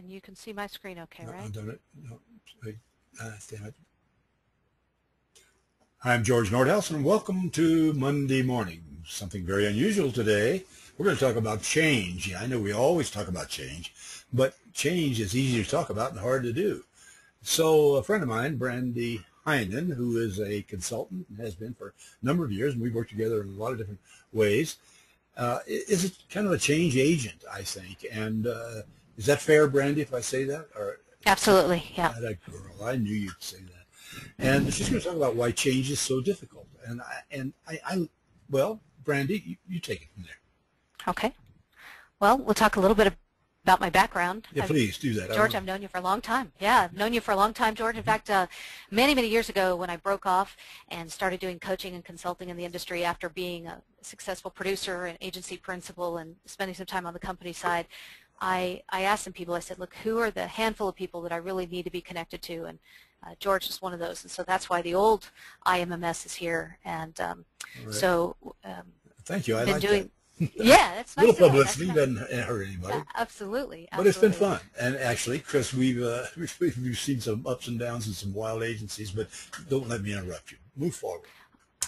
And you can see my screen okay, No, right? I've done it. No, wait. Damn it. I'm George Nordhaus, and welcome to Monday Morning. Something very unusual today. We're going to talk about change. Yeah, I know we always talk about change, but change is easy to talk about and hard to do. So a friend of mine, Brandie Hinen, who is a consultant and has been for a number of years, and we've worked together in a lot of different ways, is kind of a change agent, I think. And is that fair, Brandie, if I say that? Or Absolutely, yeah. that girl, I knew you'd say that. And she's going to talk about why change is so difficult. Well, Brandie, you take it from there. Okay. Well, we'll talk a little bit about my background. Yeah, please do that. George, I've known you for a long time. Yeah, I've known you for a long time, George. In fact, many, many years ago when I broke off and started doing coaching and consulting in the industry after being a successful producer and agency principal and spending some time on the company side, I asked some people, I said, look, who are the handful of people that I really need to be connected to? And George is one of those. And so that's why the old IMMS is here. And so thank you. I like that. Yeah, it's nice. Little publicity doesn't hurt anybody. Yeah, absolutely, absolutely. But it's been fun, and actually, Chris, we've seen some ups and downs and some wild agencies. But don't let me interrupt you. Move forward.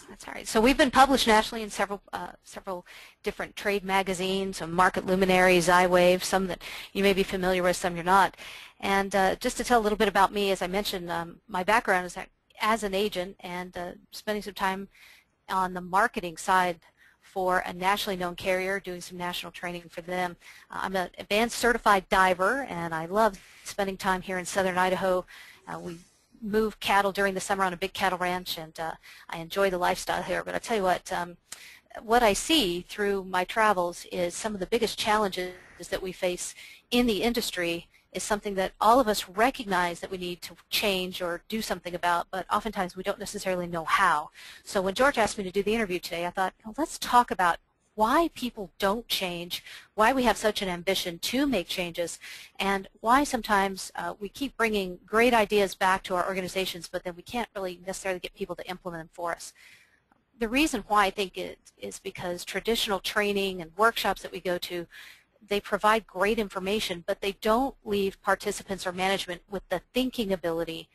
That's all right. So we've been published nationally in several different trade magazines, some market luminaries, iWave, some that you may be familiar with, some you're not. And just to tell a little bit about me, as I mentioned, my background is as an agent and spending some time on the marketing side for a nationally known carrier, doing some national training for them. I'm an advanced certified diver, and I love spending time here in southern Idaho. We move cattle during the summer on a big cattle ranch, and I enjoy the lifestyle here. But I tell you what I see through my travels is some of the biggest challenges that we face in the industry is something that all of us recognize that we need to change or do something about, but oftentimes we don't necessarily know how. So when George asked me to do the interview today, I thought, well, let's talk about why people don't change, why we have such an ambition to make changes, and why sometimes we keep bringing great ideas back to our organizations, but then we can't really necessarily get people to implement them for us. The reason why I think it is because traditional training and workshops that we go to, they provide great information, but they don't leave participants or management with the thinking ability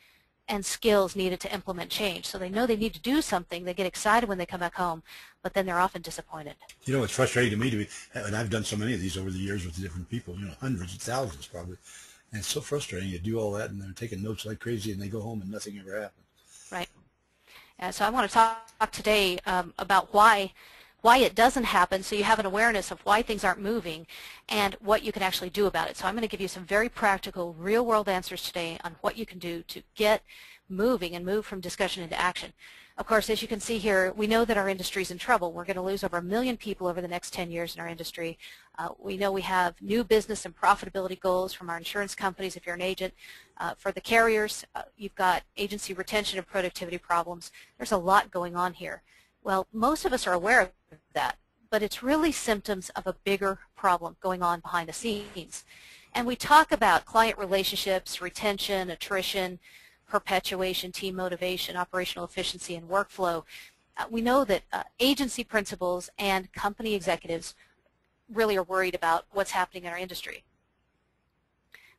and skills needed to implement change. So they know they need to do something, they get excited when they come back home, but then they're often disappointed. You know, it's frustrating to me and I've done so many of these over the years with different people, you know, hundreds of thousands probably, and it's so frustrating. You do all that and they're taking notes like crazy and they go home and nothing ever happens. Right. So I want to talk today about why it doesn't happen, so you have an awareness of why things aren't moving and what you can actually do about it. So I'm going to give you some very practical, real-world answers today on what you can do to get moving and move from discussion into action. Of course, as you can see here, we know that our industry is in trouble. We're going to lose over 1 million people over the next 10 years in our industry. We know we have new business and profitability goals from our insurance companies if you're an agent. For the carriers, you've got agency retention and productivity problems. There's a lot going on here. Well, most of us are aware of that, but it's really symptoms of a bigger problem going on behind the scenes. And we talk about client relationships, retention, attrition, perpetuation, team motivation, operational efficiency, and workflow. We know that agency principals and company executives really are worried about what's happening in our industry.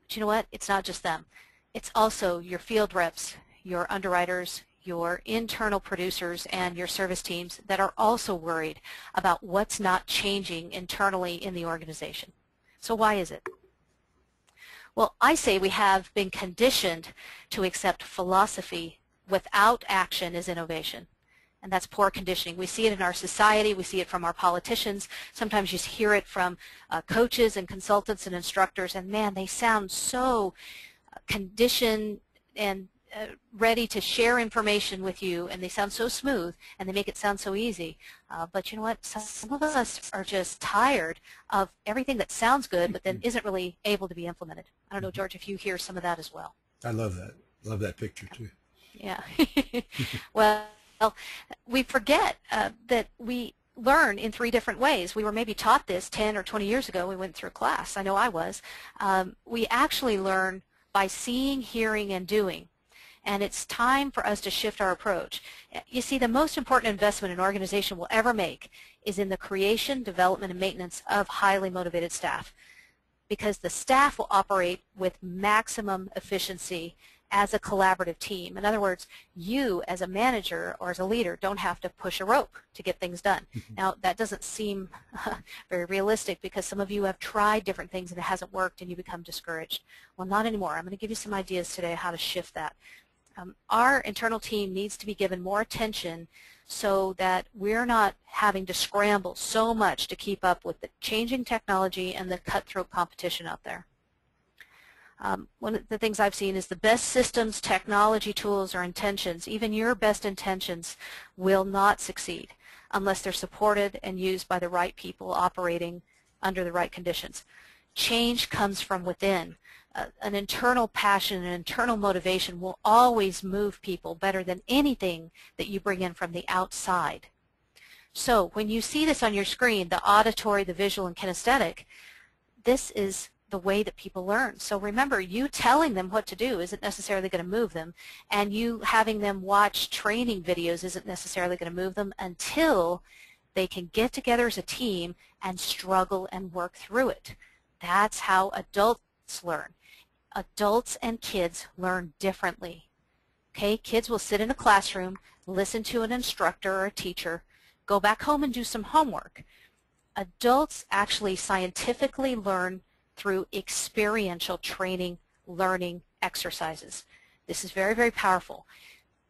But you know what? It's not just them. It's also your field reps, your underwriters, your internal producers, and your service teams that are also worried about what's not changing internally in the organization. So why is it? Well, I say we have been conditioned to accept philosophy without action as innovation. And that's poor conditioning. We see it in our society. We see it from our politicians. Sometimes you hear it from coaches and consultants and instructors. And man, they sound so conditioned and ready to share information with you, and they sound so smooth, and they make it sound so easy. But you know what? Some of us are just tired of everything that sounds good, but then isn't really able to be implemented. I don't know, George, if you hear some of that as well. I love that. Love that picture too. Yeah. Well, we forget that we learn in 3 different ways. We were maybe taught this 10 or 20 years ago. We went through class. I know I was. We actually learn by seeing, hearing, and doing. And it's time for us to shift our approach. You see, the most important investment an organization will ever make is in the creation, development, and maintenance of highly motivated staff. because the staff will operate with maximum efficiency as a collaborative team. In other words, you as a manager or as a leader don't have to push a rope to get things done. Now, that doesn't seem very realistic because some of you have tried different things and it hasn't worked and you become discouraged. Well, not anymore. I'm going to give you some ideas today how to shift that. Our internal team needs to be given more attention so that we're not having to scramble so much to keep up with the changing technology and the cutthroat competition out there. One of the things I've seen is the best systems, technology tools, or intentions, even your best intentions, will not succeed unless they're supported and used by the right people operating under the right conditions. Change comes from within. An internal passion and internal motivation will always move people better than anything that you bring in from the outside. So when you see this on your screen, the auditory, the visual, and kinesthetic, this is the way that people learn. So remember, you telling them what to do isn't necessarily going to move them, and you having them watch training videos isn't necessarily going to move them until they can get together as a team and struggle and work through it. That's how adults learn. Adults and kids learn differently. Okay, kids will sit in a classroom, listen to an instructor or a teacher, go back home and do some homework. Adults actually scientifically learn through experiential training, learning exercises. This is very, very powerful.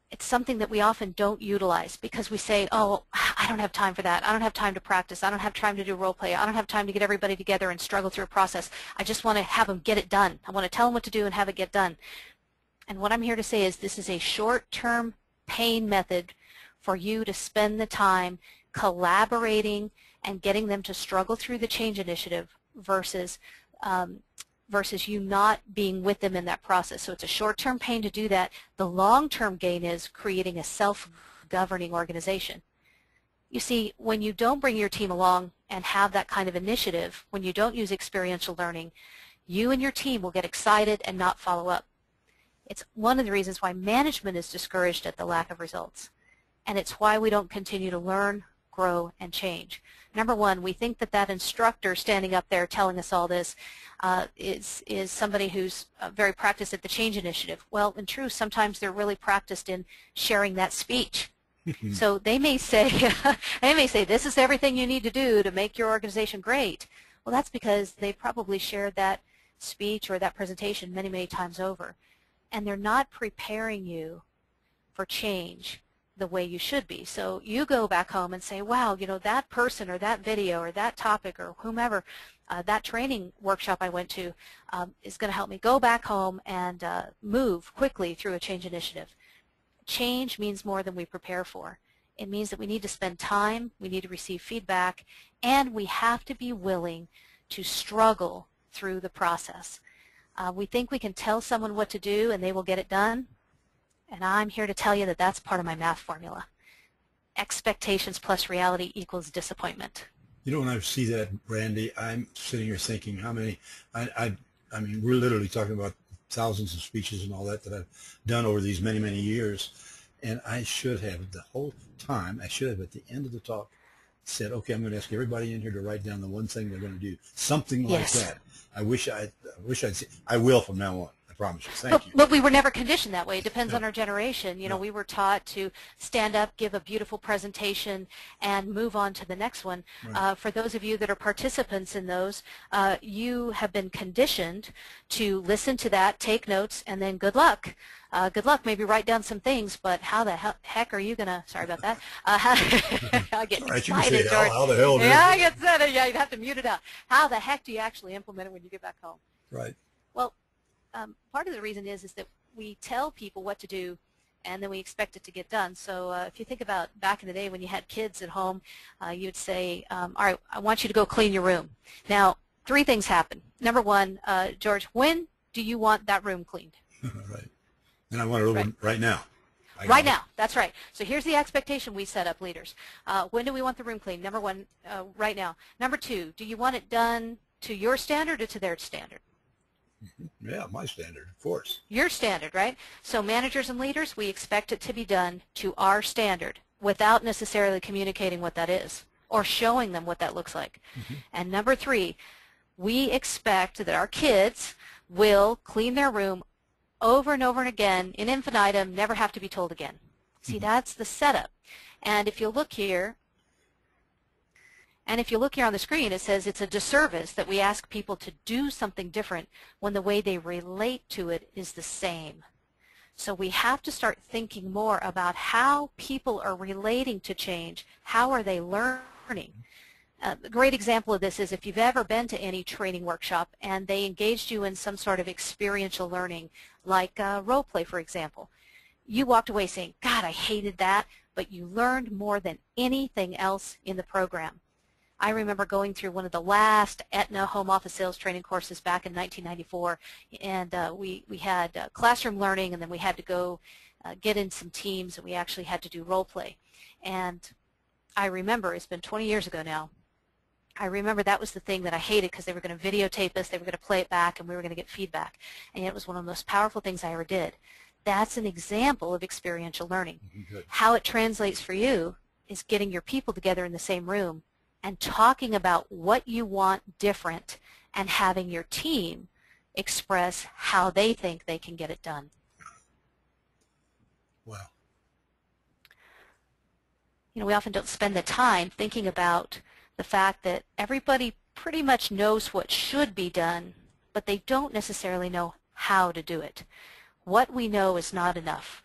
It's something that we often don't utilize because we say, oh, I don't have time for that. I don't have time to practice. I don't have time to do role play. I don't have time to get everybody together and struggle through a process. I just want to have them get it done. I want to tell them what to do and have it get done. And what I'm here to say is this is a short-term pain method for you to spend the time collaborating and getting them to struggle through the change initiative versus you not being with them in that process. So it's a short-term pain to do that. The long-term gain is creating a self-governing organization. You see, when you don't bring your team along and have that kind of initiative, when you don't use experiential learning, you and your team will get excited and not follow up. It's one of the reasons why management is discouraged at the lack of results. And it's why we don't continue to learn, grow, and change. Number one, we think that that instructor standing up there telling us all this is somebody who's very practiced at the change initiative. Well, in truth, sometimes they're really practiced in sharing that speech. So they may say, this is everything you need to do to make your organization great. Well, that's because they probably shared that speech or that presentation many, many times over. And they're not preparing you for change the way you should be. So you go back home and say, wow, you know, that person or that video or that topic or whomever, that training workshop I went to is going to help me go back home and move quickly through a change initiative. Change means more than we prepare for. It means that we need to spend time, we need to receive feedback, and we have to be willing to struggle through the process. We think we can tell someone what to do and they will get it done. And I'm here to tell you that that's part of my math formula. Expectations plus reality equals disappointment. You know, when I see that, Brandie, I'm sitting here thinking how many, I mean, we're literally talking about thousands of speeches and all that I've done over these many, many years. And I should have, the whole time, I should have at the end of the talk said, okay, I'm going to ask everybody in here to write down the one thing they're going to do. Something like that. I wish I'd see. I will from now on. I promise you. Thank you. But we were never conditioned that way. It depends on our generation. You know, we were taught to stand up, give a beautiful presentation, and move on to the next one. Right. For those of you that are participants in those, you have been conditioned to listen to that, take notes, and then good luck. Good luck. Maybe write down some things, but how the heck are you going to, sorry about that, I get excited, George. How the hell? Yeah, I get excited. Yeah, you'd have to mute it out. How the heck do you actually implement it when you get back home? Right. Well, part of the reason is that we tell people what to do and then we expect it to get done. So if you think about back in the day when you had kids at home, you'd say, all right, I want you to go clean your room. Now, 3 things happen. Number one, George, when do you want that room cleaned? Right. And I want it over right now. Right now, that's right. So here's the expectation we set up, leaders. When do we want the room cleaned? Number one, right now. Number 2, do you want it done to your standard or to their standard? Yeah, my standard, of course. Your standard, right? So managers and leaders, we expect it to be done to our standard without necessarily communicating what that is or showing them what that looks like. And number 3, We expect that our kids will clean their room over and over and again in infinitum, never have to be told again. See, that's the setup. And if you look here, on the screen, it says it's a disservice that we ask people to do something different when the way they relate to it is the same. So we have to start thinking more about how people are relating to change. How are they learning? A great example of this is if you've ever been to any training workshop and they engaged you in some sort of experiential learning, like role play, for example. You walked away saying, God, I hated that, but you learned more than anything else in the program. I remember going through one of the last Aetna home office sales training courses back in 1994, and we had classroom learning, and then we had to go get in some teams, and we actually had to do role play. And I remember, it's been 20 years ago now, I remember that was the thing that I hated because they were going to videotape us, they were going to play it back, and we were going to get feedback. And it was one of the most powerful things I ever did. That's an example of experiential learning. Good. How it translates for you is getting your people together in the same room and talking about what you want different and having your team express how they think they can get it done. Wow. You know, we often don't spend the time thinking about the fact that everybody pretty much knows what should be done, but they don't necessarily know how to do it. What we know is not enough.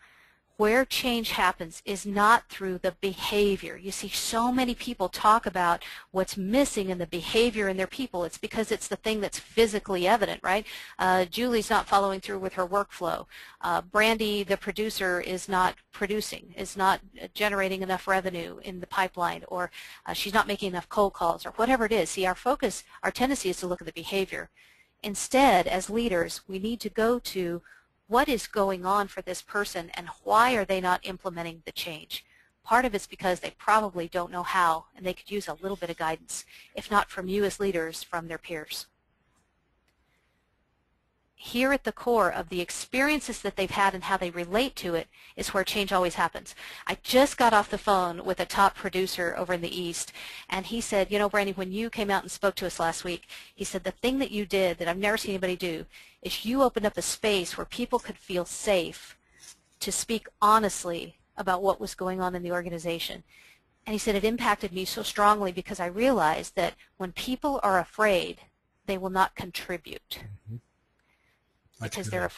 Where change happens is not through the behavior. You see so many people talk about what's missing in the behavior in their people. It's because it's the thing that's physically evident, right? Julie's not following through with her workflow. Brandie, the producer, is not producing, is not generating enough revenue in the pipeline, or she's not making enough cold calls, or whatever it is. See, our focus, our tendency is to look at the behavior. Instead, as leaders, we need to go to what is going on for this person and why are they not implementing the change. Part of it's because they probably don't know how, and they could use a little bit of guidance, if not from you as leaders, from their peers. Here at the core of the experiences that they've had and how they relate to it is where change always happens. I just got off the phone with a top producer over in the East, and he said, you know, Brandie, when you came out and spoke to us last week, he said the thing that you did that I've never seen anybody do is you opened up a space where people could feel safe to speak honestly about what was going on in the organization. And he said it impacted me so strongly because I realized that when people are afraid, they will not contribute. Mm-hmm. Because they're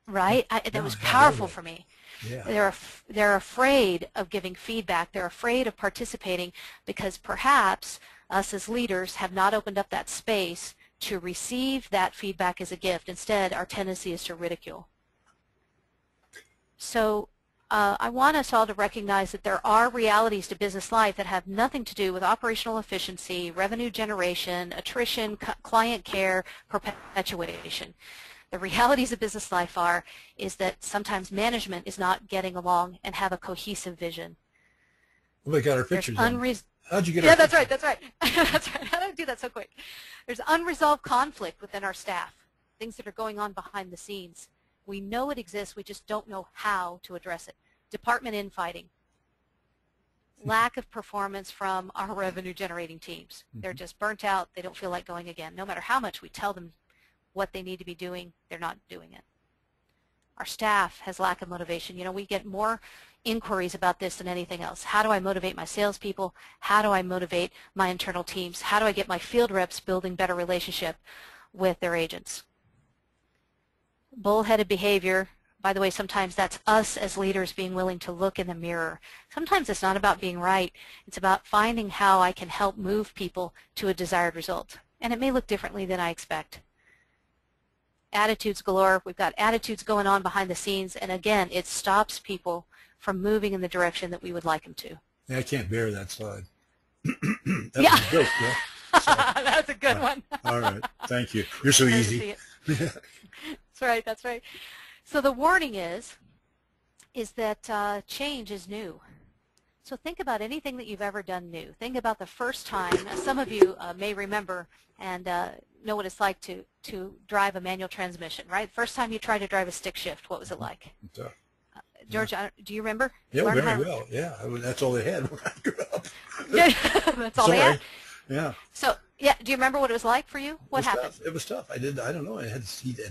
right? That was I powerful love for me. Yeah. They're afraid of giving feedback. They're afraid of participating because perhaps us as leaders have not opened up that space to receive that feedback as a gift. Instead, our tendency is to ridicule. So I want us all to recognize that there are realities to business life that have nothing to do with operational efficiency, revenue generation, attrition, client care, perpetuation. The realities of business life is that sometimes management is not getting along and have a cohesive vision. Well, we got our pictures on. How'd you get Yeah, our that's pictures? right, that's right. That's right. How did I do that so quick? There's unresolved conflict within our staff, things that are going on behind the scenes. We know it exists, we just don't know how to address it. Department infighting. Lack of performance from our revenue generating teams. They're just burnt out, they don't feel like going again. No matter how much we tell them what they need to be doing, they're not doing it. Our staff has lack of motivation. You know, we get more inquiries about this than anything else. How do I motivate my salespeople? How do I motivate my internal teams? How do I get my field reps building better relationship with their agents? Bullheaded behavior. By the way, sometimes that's us as leaders being willing to look in the mirror. Sometimes it's not about being right. It's about finding how I can help move people to a desired result. And it may look differently than I expect. Attitudes galore. We've got attitudes going on behind the scenes, and again, it stops people from moving in the direction that we would like them to. Yeah, I can't bear that slide. That Yeah. was a joke, yeah? That's a good one. All right, thank you. You're so Nice to easy. see it. That's right, that's right. So the warning is that change is new. So think about anything that you've ever done new. Think about the first time. Some of you may remember and know what it's like to drive a manual transmission, right? First time you tried to drive a stick shift, what was it like? George, do you remember? Yeah, very well. Yeah, that's all they had when I grew up. Yeah, that's all they had. Yeah. So, yeah, do you remember what it was like for you? What It was happened? tough. It was tough. I don't know. I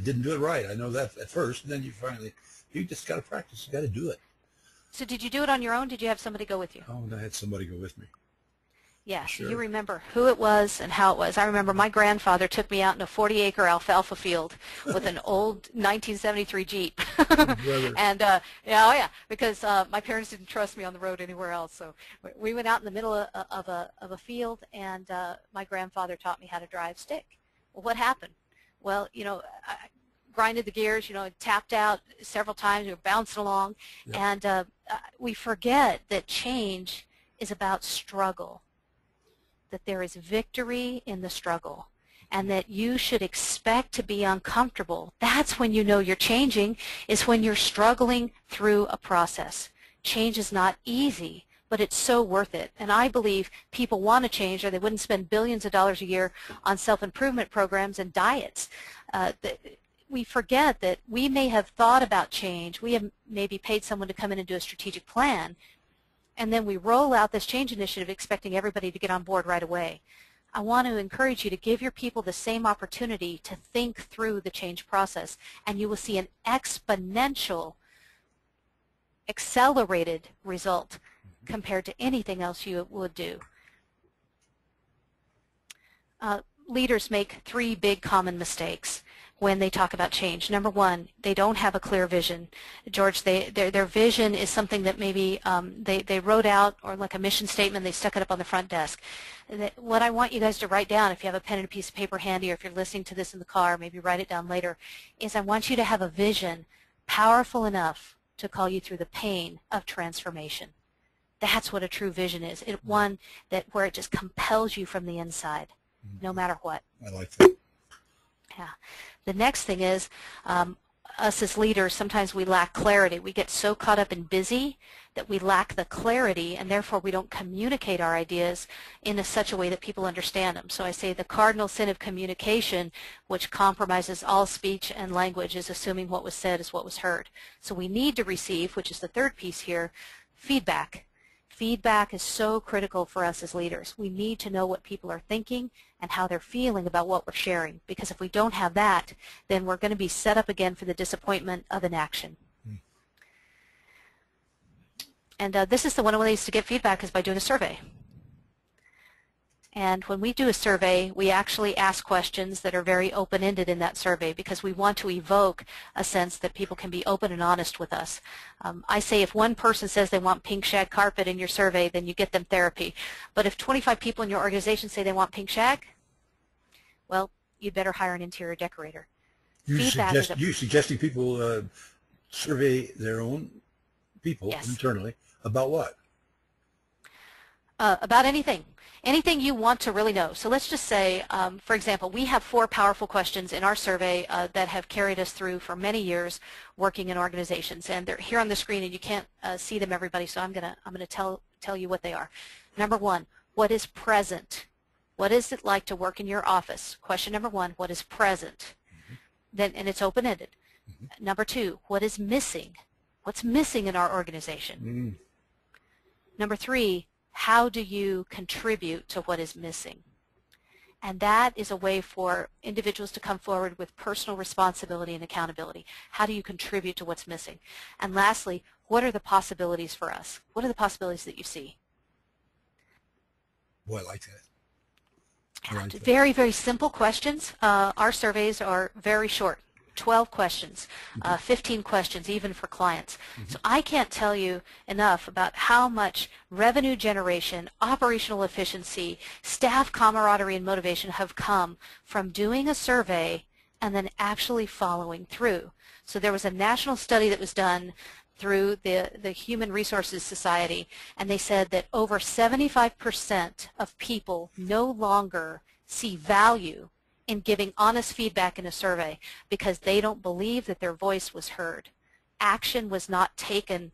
didn't do it right. I know that at first, and then you just got to practice. You got to do it. So did you do it on your own? Did you have somebody go with you? Oh, and I had somebody go with me. Yeah, For so you sure. remember who it was and how it was. I remember my grandfather took me out in a 40-acre alfalfa field with an old 1973 Jeep. Oh, brother. And, yeah, oh yeah, because my parents didn't trust me on the road anywhere else. So we went out in the middle of a field, and my grandfather taught me how to drive stick. Well, what happened? Well, I grinded the gears, tapped out several times, we were bouncing along, Yep. and we forget that change is about struggle, that there is victory in the struggle, and that you should expect to be uncomfortable. That's when you know you're changing, is when you're struggling through a process. Change is not easy, but it's so worth it. And I believe people want to change, or they wouldn't spend billions of dollars a year on self-improvement programs and diets. We forget that we may have thought about change. We have maybe paid someone to come in and do a strategic plan, and then we roll out this change initiative expecting everybody to get on board right away. I want to encourage you to give your people the same opportunity to think through the change process, and you will see an exponential, accelerated result compared to anything else you would do. Leaders make 3 big common mistakes when they talk about change. Number one, they don't have a clear vision. George, their vision is something that maybe they wrote out, or like a mission statement, they stuck it up on the front desk. What I want you guys to write down, if you have a pen and a piece of paper handy, or if you're listening to this in the car, maybe write it down later, is I want you to have a vision powerful enough to call you through the pain of transformation. That's what a true vision is. One where it just compels you from the inside, no matter what. I like that. Yeah. The next thing is, us as leaders, sometimes we lack clarity. We get so caught up in busy that we lack the clarity, and therefore we don't communicate our ideas in such a way that people understand them. So I say the cardinal sin of communication, which compromises all speech and language, is assuming what was said is what was heard. So we need to receive, which is the third piece here, feedback. Feedback is so critical for us as leaders. We need to know what people are thinking and how they're feeling about what we're sharing, because if we don't have that, then we're going to be set up again for the disappointment of inaction. And this is one of the ways to get feedback, is by doing a survey. And when we do a survey, we actually ask questions that are very open-ended in that survey, because we want to evoke a sense that people can be open and honest with us. I say if one person says they want pink shag carpet in your survey, then you get them therapy. But if 25 people in your organization say they want pink shag, well, you'd better hire an interior decorator. You suggesting people survey their own people internally about what? About anything. Anything you want to really know. So let's just say, for example, we have 4 powerful questions in our survey that have carried us through for many years working in organizations, and they're here on the screen, and you can't see them, everybody. So I'm gonna tell you what they are. Number 1, what is present? What is it like to work in your office? Question number 1, what is present? Then, and it's open-ended. Number 2, what is missing? What's missing in our organization? Number 3, how do you contribute to what is missing? And that is a way for individuals to come forward with personal responsibility and accountability. How do you contribute to what's missing? And lastly, what are the possibilities for us? What are the possibilities that you see? Boy, I like that. Very, very simple questions. Our surveys are very short. 12 questions, 15 questions even for clients. So I can't tell you enough about how much revenue generation, operational efficiency, staff camaraderie and motivation have come from doing a survey and then actually following through. So there was a national study that was done through the Human Resources Society, and they said that over 75% of people no longer see value in giving honest feedback in a survey because they don't believe that their voice was heard. Action was not taken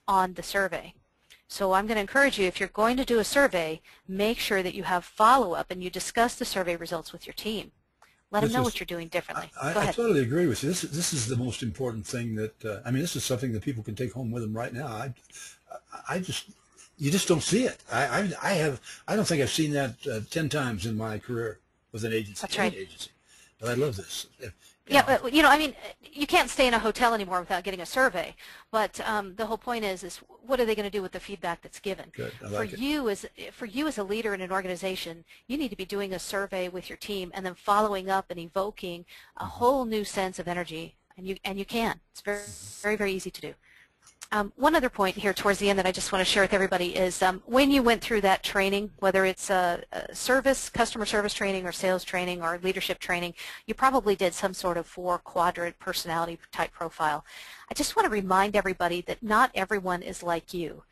on the survey. So I'm going to encourage you, if you're going to do a survey, make sure that you have follow-up and you discuss the survey results with your team. Let them know what you're doing differently. Go ahead. I totally agree with you. This is the most important thing that, I mean, this is something that people can take home with them right now. You just don't see it. I don't think I've seen that 10 times in my career with an agency. That's right. Agency. But I love this. Yeah, but I mean, you can't stay in a hotel anymore without getting a survey. But the whole point is what are they going to do with the feedback that's given? Good. I like it. For you as a leader in an organization, you need to be doing a survey with your team and then following up and evoking a whole new sense of energy. And you can. It's very, very, very easy to do. One other point here towards the end that I just want to share with everybody is when you went through that training, whether it's a customer service training or sales training or leadership training, you probably did some sort of 4-quadrant personality type profile. I just want to remind everybody that not everyone is like you,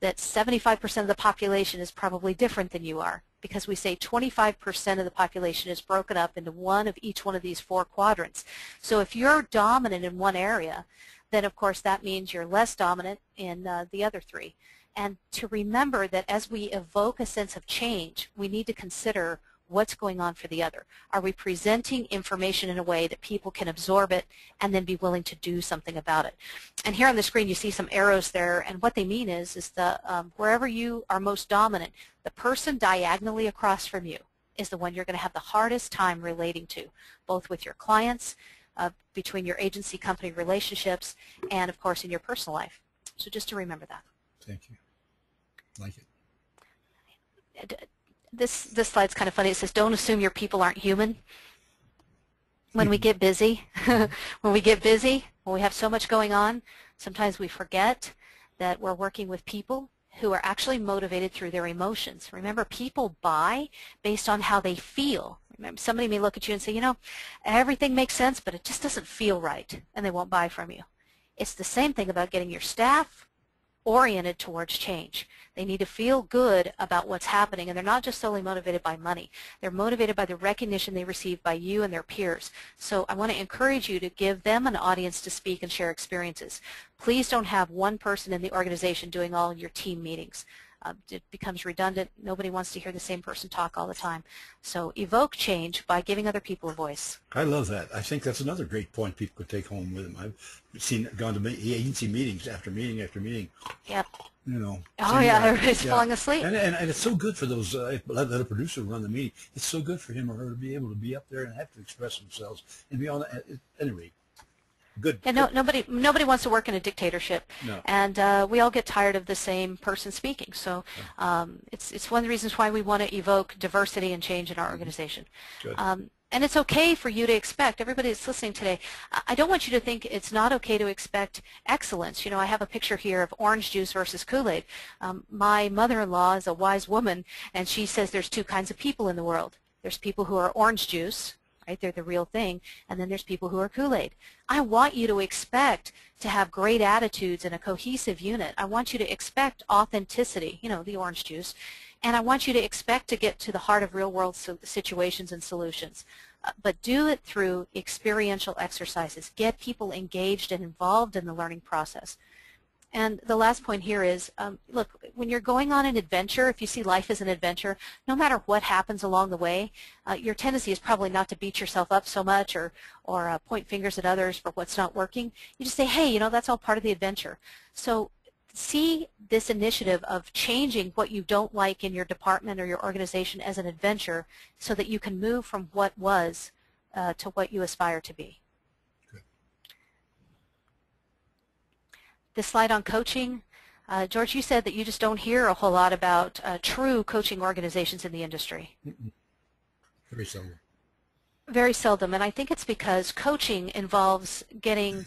that 75% of the population is probably different than you are, because we say 25% of the population is broken up into one of each one of these 4 quadrants. So if you're dominant in one area, then of course that means you're less dominant in the other 3. And to remember that as we evoke a sense of change, we need to consider what's going on for the other. Are we presenting information in a way that people can absorb it and then be willing to do something about it? And here on the screen you see some arrows there, and what they mean is the wherever you are most dominant, the person diagonally across from you is the one you're going to have the hardest time relating to, both with your clients, between your agency company relationships, and of course in your personal life. So just to remember that. Thank you. Like it. This slide's kind of funny. It says, don't assume your people aren't human. When we get busy, when we have so much going on, sometimes we forget that we're working with people who are actually motivated through their emotions. Remember, people buy based on how they feel. Remember, somebody may look at you and say, everything makes sense, but it just doesn't feel right, and they won't buy from you. It's the same thing about getting your staff oriented towards change. They need to feel good about what's happening, and they're not just solely motivated by money. They're motivated by the recognition they receive by you and their peers. So I want to encourage you to give them an audience to speak and share experiences. Please don't have one person in the organization doing all of your team meetings. It becomes redundant. Nobody wants to hear the same person talk all the time. So evoke change by giving other people a voice. I love that. I think that's another great point people could take home with them. I've gone to agency meetings after meeting after meeting. Yep. Oh yeah, everybody's falling asleep. And it's so good for those, let a producer run the meeting. It's so good for him or her to be able to be up there and have to express themselves and be on at any rate. Good. Yeah, nobody wants to work in a dictatorship, no. And we all get tired of the same person speaking. So it's one of the reasons why we want to evoke diversity and change in our organization. Good. And it's okay for you to expect, everybody that's listening today, I don't want you to think it's not okay to expect excellence. I have a picture here of orange juice versus Kool-Aid. My mother-in-law is a wise woman, and she says there's 2 kinds of people in the world. There's people who are orange juice, right? They're the real thing. And then there's people who are Kool-Aid. I want you to expect to have great attitudes in a cohesive unit. I want you to expect authenticity, the orange juice. And I want you to expect to get to the heart of real-world situations and solutions. But do it through experiential exercises. Get people engaged and involved in the learning process. And the last point here is, look, when you're going on an adventure, if you see life as an adventure, no matter what happens along the way, your tendency is probably not to beat yourself up so much or point fingers at others for what's not working. You just say, hey, that's all part of the adventure. So see this initiative of changing what you don't like in your department or your organization as an adventure so that you can move from what was to what you aspire to be. This slide on coaching, George, you said that you just don't hear a whole lot about true coaching organizations in the industry. Very seldom. Very seldom, and I think it's because coaching involves getting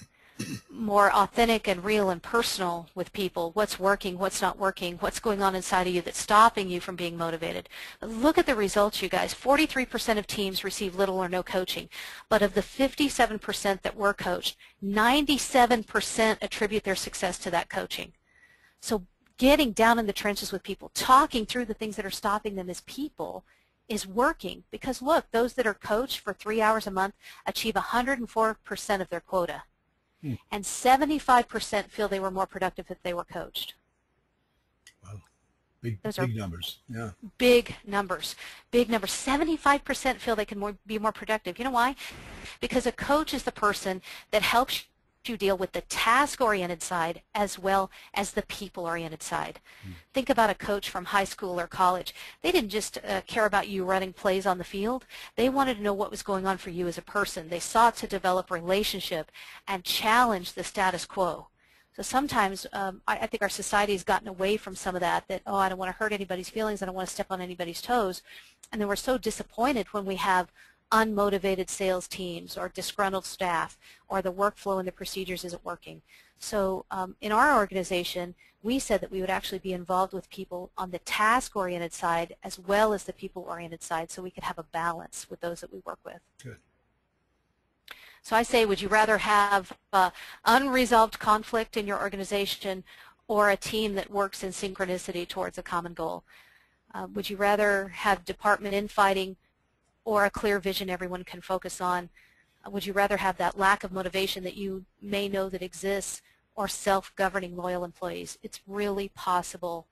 more authentic and real and personal with people. What's working, what's not working, what's going on inside of you that's stopping you from being motivated. Look at the results, you guys. 43% of teams receive little or no coaching, but of the 57% that were coached, 97% attribute their success to that coaching. So getting down in the trenches with people, talking through the things that are stopping them as people is working, because look, those that are coached for 3 hours a month achieve 104% of their quota. And 75% feel they were more productive if they were coached. Wow. Big numbers. Yeah. Big numbers. Big numbers. 75% feel they can be more productive. You know why? Because a coach is the person that helps you deal with the task-oriented side as well as the people-oriented side. Think about a coach from high school or college. They didn't just care about you running plays on the field. They wanted to know what was going on for you as a person. They sought to develop a relationship and challenge the status quo. So sometimes I think our society has gotten away from some of that, oh, I don't want to hurt anybody's feelings, I don't want to step on anybody's toes. And then we're so disappointed when we have unmotivated sales teams or disgruntled staff, or the workflow and the procedures isn't working. So in our organization, we said that we would actually be involved with people on the task-oriented side as well as the people-oriented side, so we could have a balance with those that we work with. Good. So I say, would you rather have unresolved conflict in your organization or a team that works in synchronicity towards a common goal? Would you rather have department infighting or a clear vision everyone can focus on? Would you rather have that lack of motivation that you may know that exists, or self-governing loyal employees? It's really possible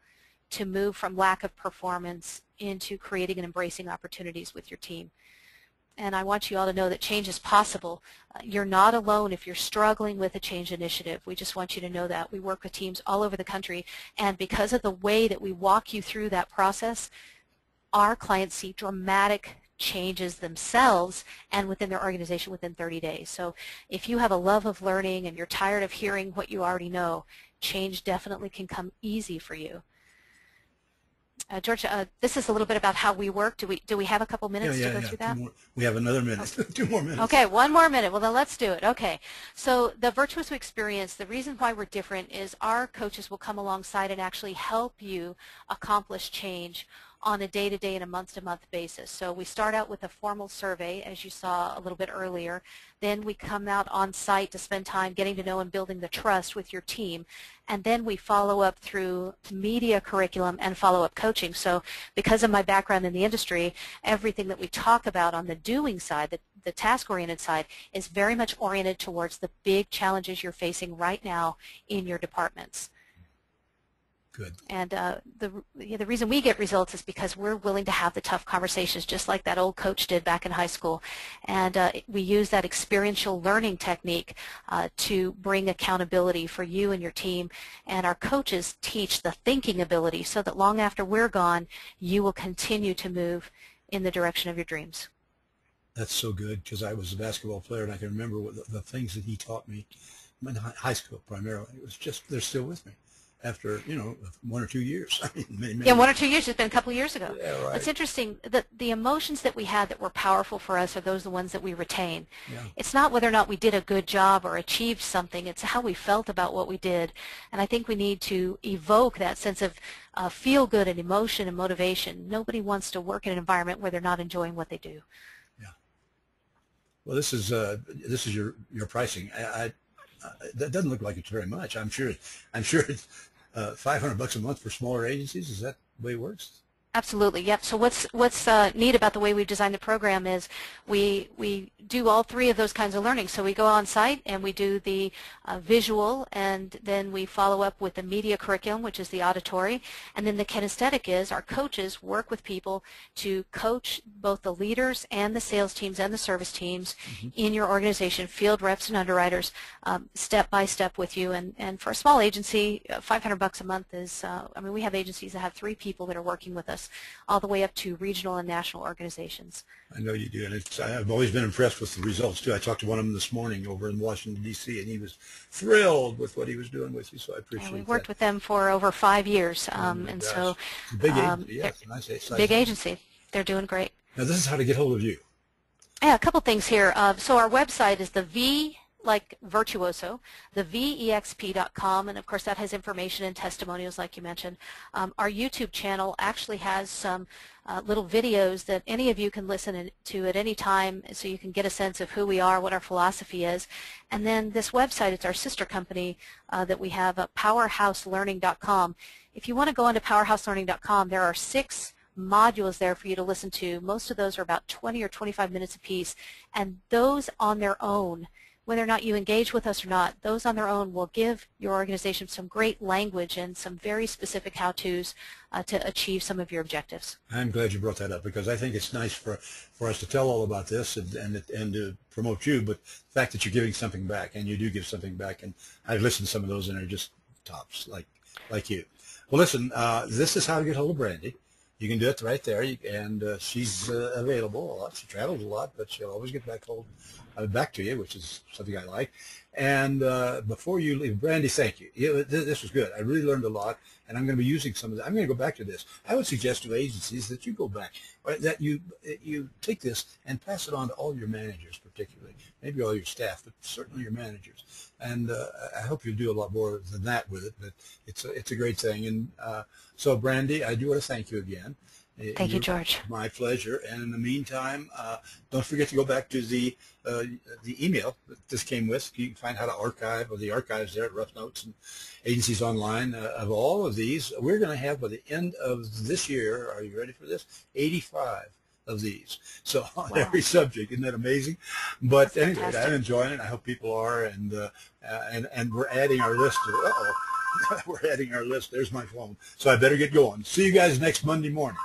to move from lack of performance into creating and embracing opportunities with your team. And I want you all to know that change is possible. You're not alone if you're struggling with a change initiative. We just want you to know that. We work with teams all over the country, and because of the way that we walk you through that process, our clients see dramatic changes themselves and within their organization within 30 days. So if you have a love of learning and you're tired of hearing what you already know, change definitely can come easy for you. George, this is a little bit about how we work. Do we have a couple minutes to go through that? We have another minute. Okay. 2 more minutes. Okay, 1 more minute. Well, then let's do it. Okay. So the Virtuosol Experience, the reason why we're different is our coaches will come alongside and actually help you accomplish change on a day-to-day and a month-to-month basis. So we start out with a formal survey, as you saw a little bit earlier. Then we come out on site to spend time getting to know and building the trust with your team. And then we follow up through media curriculum and follow-up coaching. So because of my background in the industry, everything that we talk about on the doing side, the task-oriented side, is very much oriented towards the big challenges you're facing right now in your departments. Good. And the reason we get results is because we're willing to have the tough conversations, just like that old coach did back in high school. And we use that experiential learning technique to bring accountability for you and your team. And our coaches teach the thinking ability so that long after we're gone, you will continue to move in the direction of your dreams. That's so good, because I was a basketball player, and I can remember what the things that he taught me in high school primarily. It was just, they're still with me after, 1 or 2 years. I mean, yeah, 1 or 2 years. It's been a couple of years ago. Yeah, right. It's interesting that the emotions that we had that were powerful for us are those the ones that we retain. Yeah. It's not whether or not we did a good job or achieved something. It's how we felt about what we did. And I think we need to evoke that sense of feel-good and emotion and motivation. Nobody wants to work in an environment where they're not enjoying what they do. Yeah. Well, this is your pricing. That doesn't look like it's very much. I'm sure it's $500 a month for smaller agencies. Is that the way it works? Absolutely. Yep. So what's neat about the way we've designed the program is we do all 3 of those kinds of learning. So we go on site and we do the visual, and then we follow up with the media curriculum, which is the auditory, and then the kinesthetic is our coaches work with people to coach both the leaders and the sales teams and the service teams in your organization, field reps and underwriters, step by step with you. And for a small agency, $500 a month is, I mean, we have agencies that have 3 people that are working with us, all the way up to regional and national organizations. I know you do, and I've always been impressed with the results too. I talked to one of them this morning over in Washington, D.C., and he was thrilled with what he was doing with you, so I appreciate that. We worked with them for over 5 years, and so it's a big agency, yes, and I say big agency. They're doing great. Now this is how to get hold of you. Yeah, a couple things here. So our website is the V, like Virtuoso, the VEXP.com, and of course that has information and testimonials like you mentioned. Our YouTube channel actually has some little videos that any of you can listen to at any time, so you can get a sense of who we are, what our philosophy is. And then this website, it's our sister company that we have, powerhouselearning.com. If you want to go onto powerhouselearning.com, there are 6 modules there for you to listen to. Most of those are about 20 or 25 minutes apiece, and those on their own whether or not you engage with us or not, those on their own will give your organization some great language and some very specific how-tos to achieve some of your objectives. I'm glad you brought that up, because I think it's nice for us to tell all about this and to promote you, but the fact that you're giving something back, and you do give something back, and I've listened to some of those and they're just tops, like you. Well, listen, this is how to get hold of Brandie. You can do it right there, and she's available a lot. She travels a lot, but she'll always get back to you, which is something I like. And before you leave, Brandie, thank you. This was good. I really learned a lot, and I'm going to be using some of that. I'm going to go back to this. I would suggest to agencies that you go back, or that you take this and pass it on to all your managers, particularly, maybe all your staff, but certainly your managers. And I hope you'll do a lot more than that with it. But it's a great thing. And so, Brandie, I do want to thank you again. Thank you, George. My pleasure. And in the meantime, don't forget to go back to the email that this came with. You can find how to archive, or the archives there at Rough Notes and Agencies Online of all of these. We're going to have, by the end of this year, are you ready for this? 85 of these. So on every subject. Isn't that amazing? But That's anyway, fantastic. I'm enjoying it. I hope people are. And we're adding our list to, we're adding our list. There's my phone. So I better get going. See you guys next Monday morning.